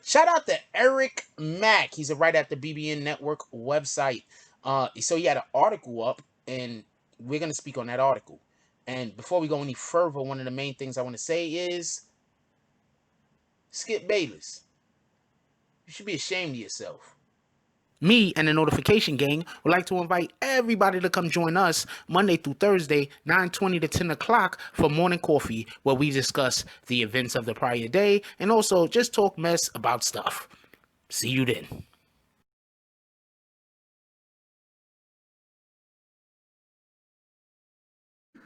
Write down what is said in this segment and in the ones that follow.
Shout out to Eric Mack. He's a writer at the BBN Network website. So he had an article up, and we're going to speak on that article. And before we go any further, one of the main things I want to say is, Skip Bayless, you should be ashamed of yourself. Me and the Notification Gang would like to invite everybody to come join us Monday through Thursday, 9:20 to 10 o'clock for morning coffee, where we discuss the events of the prior day and also just talk mess about stuff. See you then.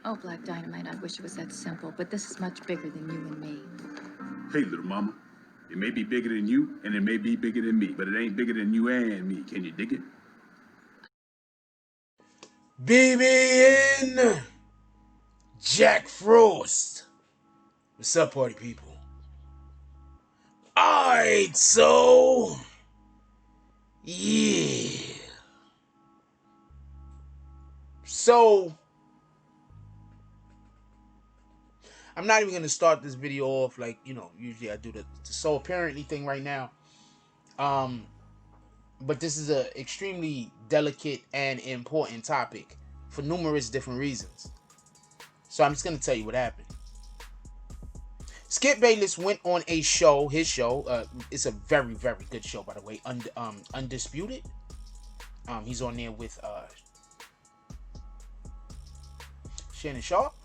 Oh, Black Dynamite, I wish it was that simple, but this is much bigger than you and me. Hey, little mama. It may be bigger than you, and it may be bigger than me, but it ain't bigger than you and me. Can you dig it? BBN Jack Frost. What's up, party people? Alright, so yeah. So I'm not even going to start this video off like, usually I do the so apparently thing right now. But this is an extremely delicate and important topic for numerous different reasons. So I'm just going to tell you what happened. Skip Bayless went on a show, his show. It's a very, very good show, by the way. Undisputed. He's on there with Shannon Sharp.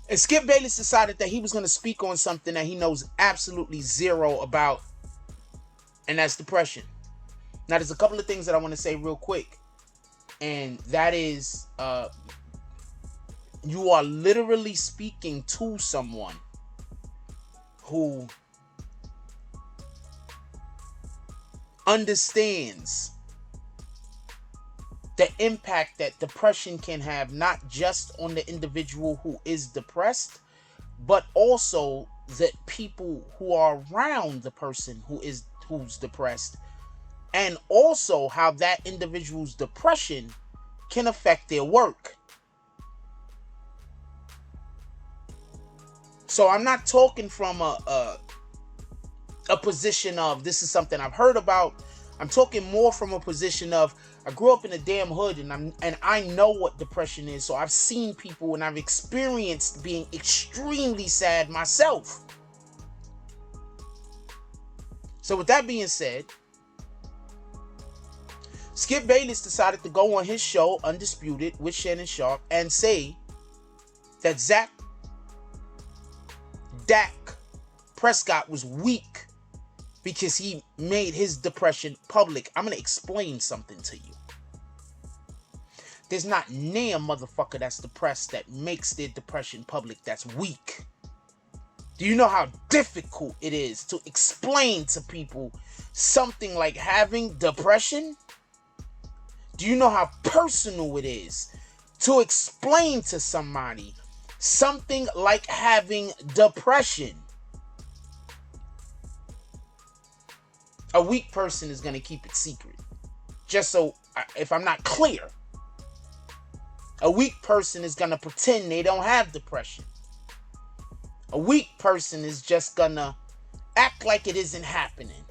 And Skip Bayless decided that he was going to speak on something that he knows absolutely zero about, and that's depression. Now, there's a couple of things that I want to say real quick, and that is, you are literally speaking to someone who understands the impact that depression can have, not just on the individual who is depressed, but also the people who are around the person who's depressed, and also how that individual's depression can affect their work. So I'm not talking from a position of this is something I've heard about. I'm talking more from a position of I grew up in a damn hood, and I know what depression is. So I've seen people and I've experienced being extremely sad myself. So with that being said, Skip Bayless decided to go on his show Undisputed with Shannon Sharp and say that Dak Prescott was weak because he made his depression public. I'm going to explain something to you. There's not near a motherfucker that's depressed that makes their depression public that's weak. Do you know how difficult it is to explain to people something like having depression? Do you know how personal it is to explain to somebody something like having depression? A weak person is going to keep it secret. Just so, if I'm not clear, a weak person is going to pretend they don't have depression. A weak person is just going to act like it isn't happening.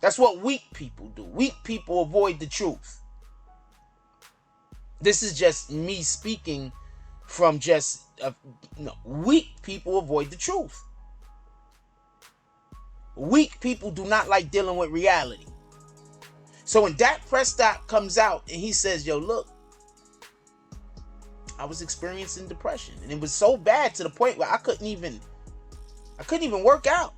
That's what weak people do. Weak people avoid the truth. This is just me speaking from just, weak people avoid the truth. Weak people do not like dealing with reality. So when Dak Prescott comes out and he says, yo, look, I was experiencing depression, and it was so bad to the point where I couldn't even work out.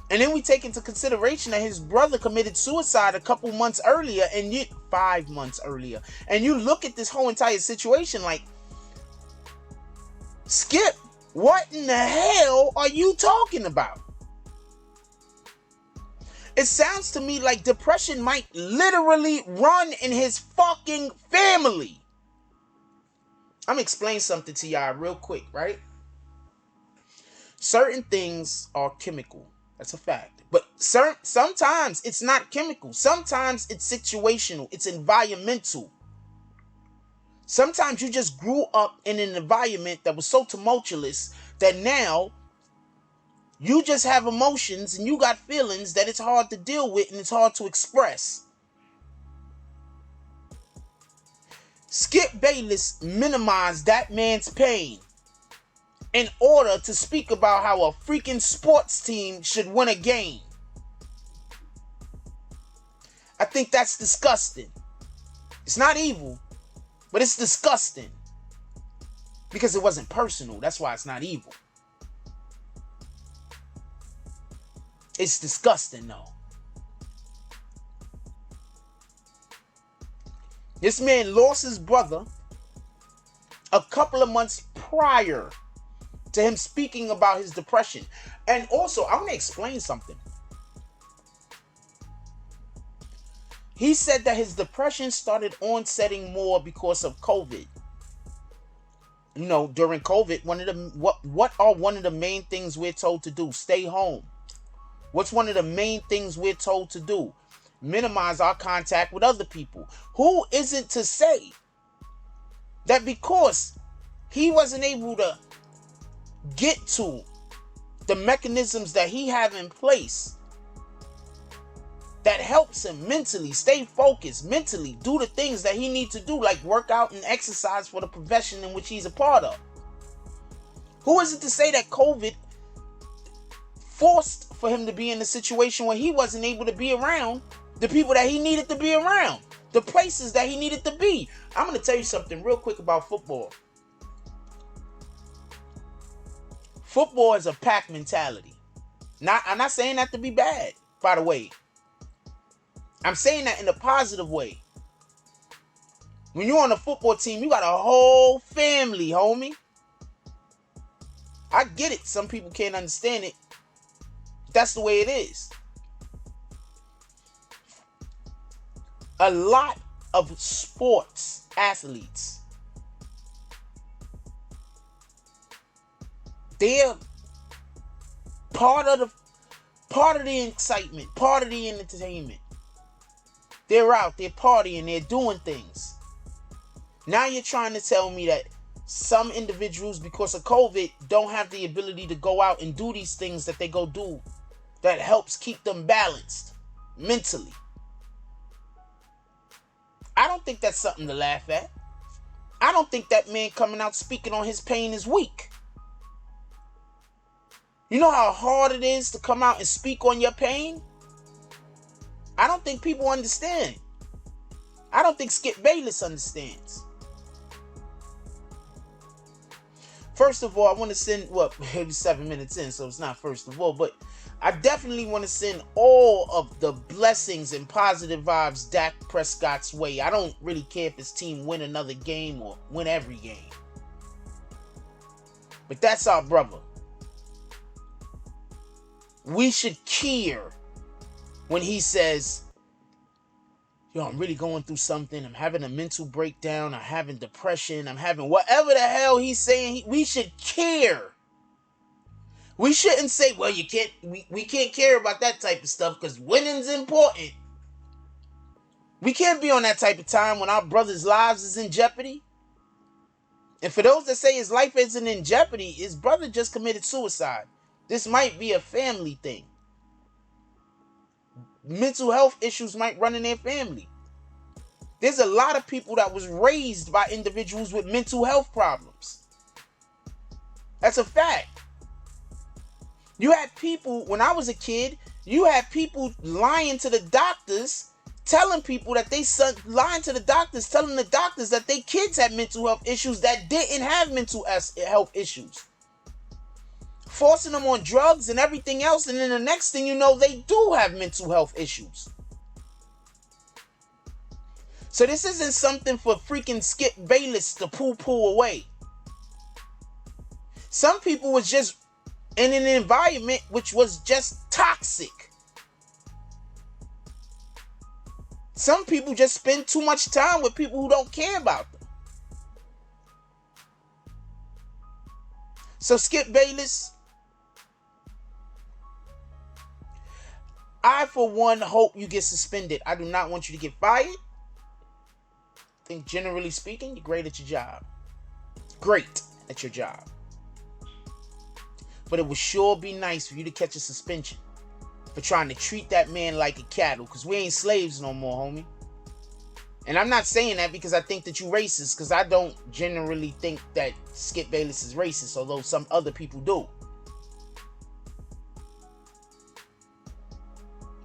And then we take into consideration that his brother committed suicide a couple months earlier, and 5 months earlier. And you look at this whole entire situation like, Skip, what in the hell are you talking about? It sounds to me like depression might literally run in his fucking family. I'm gonna explain something to y'all real quick, right? Certain things are chemical. That's a fact. But sometimes it's not chemical. Sometimes it's situational. It's environmental. Sometimes you just grew up in an environment that was so tumultuous that now You just have emotions and you got feelings that it's hard to deal with and it's hard to express. Skip Bayless minimized that man's pain in order to speak about how a freaking sports team should win a game. I think that's disgusting. It's not evil, but it's disgusting. Because it wasn't personal. That's why it's not evil. It's disgusting, though. This man lost his brother a couple of months prior to him speaking about his depression. And also, I want to explain something. He said that his depression started onsetting more because of COVID. You know, during COVID, what are one of the main things we're told to do? Stay home. What's one of the main things we're told to do? Minimize our contact with other people. Who isn't to say that because he wasn't able to get to the mechanisms that he have in place that helps him mentally stay focused, mentally do the things that he needs to do, like work out and exercise for the profession in which he's a part of? Who is it to say that COVID forced for him to be in a situation where he wasn't able to be around the people that he needed to be around, the places that he needed to be? I'm going to tell you something real quick about football. Football is a pack mentality. I'm not saying that to be bad, by the way. I'm saying that in a positive way. When you're on a football team, you got a whole family, homie. I get it. Some people can't understand it. That's the way it is. A lot of sports athletes, they're part of the excitement, part of the entertainment. They're out, they're partying, they're doing things. Now you're trying to tell me that some individuals, because of COVID, don't have the ability to go out and do these things that they go do that helps keep them balanced mentally. I don't think that's something to laugh at. I don't think that man coming out speaking on his pain is weak. You know how hard it is to come out and speak on your pain? I don't think people understand. I don't think Skip Bayless understands. First of all, I want to send, maybe 7 minutes in, so it's not first of all, but I definitely want to send all of the blessings and positive vibes Dak Prescott's way. I don't really care if his team win another game or win every game. But that's our brother. We should care when he says, yo, I'm really going through something. I'm having a mental breakdown. I'm having depression. I'm having whatever the hell he's saying. We should care. We shouldn't say, well, you can't. We can't care about that type of stuff because winning's important. We can't be on that type of time when our brother's lives is in jeopardy. And for those that say his life isn't in jeopardy, his brother just committed suicide. This might be a family thing. Mental health issues might run in their family. There's a lot of people that was raised by individuals with mental health problems. That's a fact. You had people, when I was a kid, you had people lying to the doctors, telling people that lying to the doctors, telling the doctors that their kids had mental health issues that didn't have mental health issues. Forcing them on drugs and everything else, and then the next thing you know, they do have mental health issues. So this isn't something for freaking Skip Bayless to poo-poo away. Some people was just in an environment which was just toxic. Some people just spend too much time with people who don't care about them. So Skip Bayless, I for one hope you get suspended. I do not want you to get fired. I think generally speaking, you're great at your job. Great at your job. But it would sure be nice for you to catch a suspension for trying to treat that man like a cattle, because we ain't slaves no more, homie. And I'm not saying that because I think that you racist, because I don't generally think that Skip Bayless is racist, although some other people do.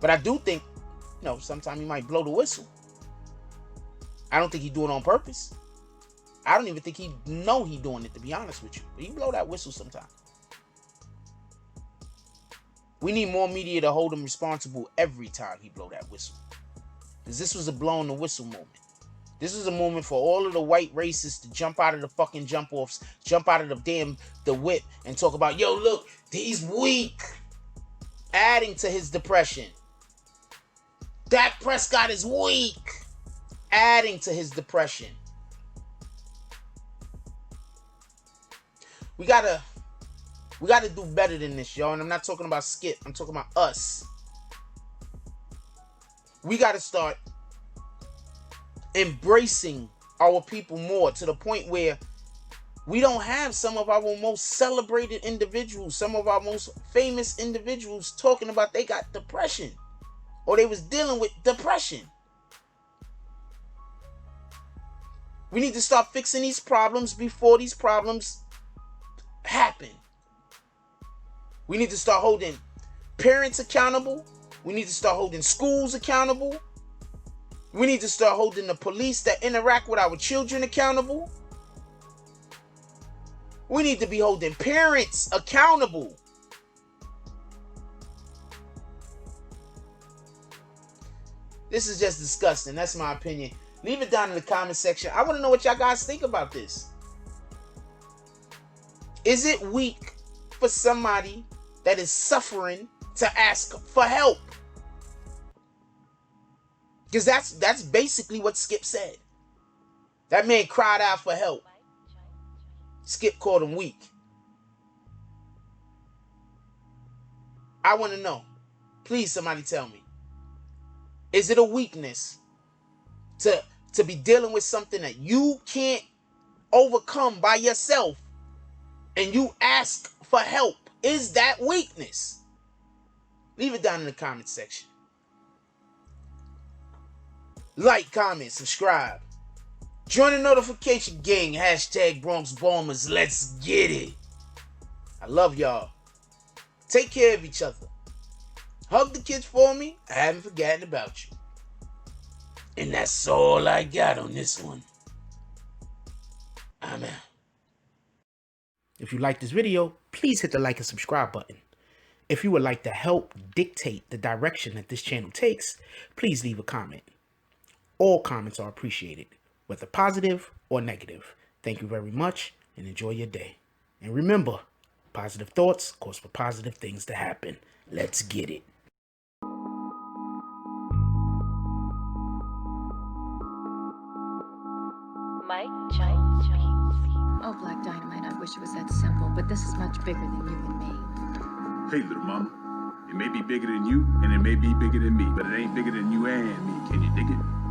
But I do think, you know, sometimes he might blow the whistle. I don't think he do it on purpose. I don't even think he know he doing it, to be honest with you. But he blow that whistle sometimes. We need more media to hold him responsible every time he blow that whistle. Because this was a blowing the whistle moment. This was a moment for all of the white racists to jump out of the fucking jump-offs, jump out of the whip, and talk about, yo, look, he's weak. Adding to his depression. Dak Prescott is weak. Adding to his depression. We gotta do better than this, y'all. And I'm not talking about Skip. I'm talking about us. We gotta start embracing our people more, to the point where we don't have some of our most celebrated individuals, some of our most famous individuals talking about they got depression or they was dealing with depression. We need to start fixing these problems before these problems happen. We need to start holding parents accountable. We need to start holding schools accountable. We need to start holding the police that interact with our children accountable. We need to be holding parents accountable. This is just disgusting. That's my opinion. Leave it down in the comment section. I want to know what y'all guys think about this. Is it weak for somebody that is suffering to ask for help? Because that's basically what Skip said. That man cried out for help. Skip called him weak. I want to know. Please, somebody tell me. Is it a weakness to be dealing with something that you can't overcome by yourself and you ask for help? Is that weakness? Leave it down in the comment section. Like, comment, subscribe. Join the notification gang. Hashtag Bronx Bombers. Let's get it. I love y'all. Take care of each other. Hug the kids for me. I haven't forgotten about you. And that's all I got on this one. I'm out. If you like this video, please hit the like and subscribe button. If you would like to help dictate the direction that this channel takes, please leave a comment. All comments are appreciated, whether positive or negative. Thank you very much and enjoy your day. And remember, positive thoughts cause for positive things to happen. Let's get it. Mike Jones Beatz. Oh, Black Dynamite, I wish it was that simple, but this is much bigger than you and me. Hey, little mama. It may be bigger than you, and it may be bigger than me, but it ain't bigger than you and me. Can you dig it?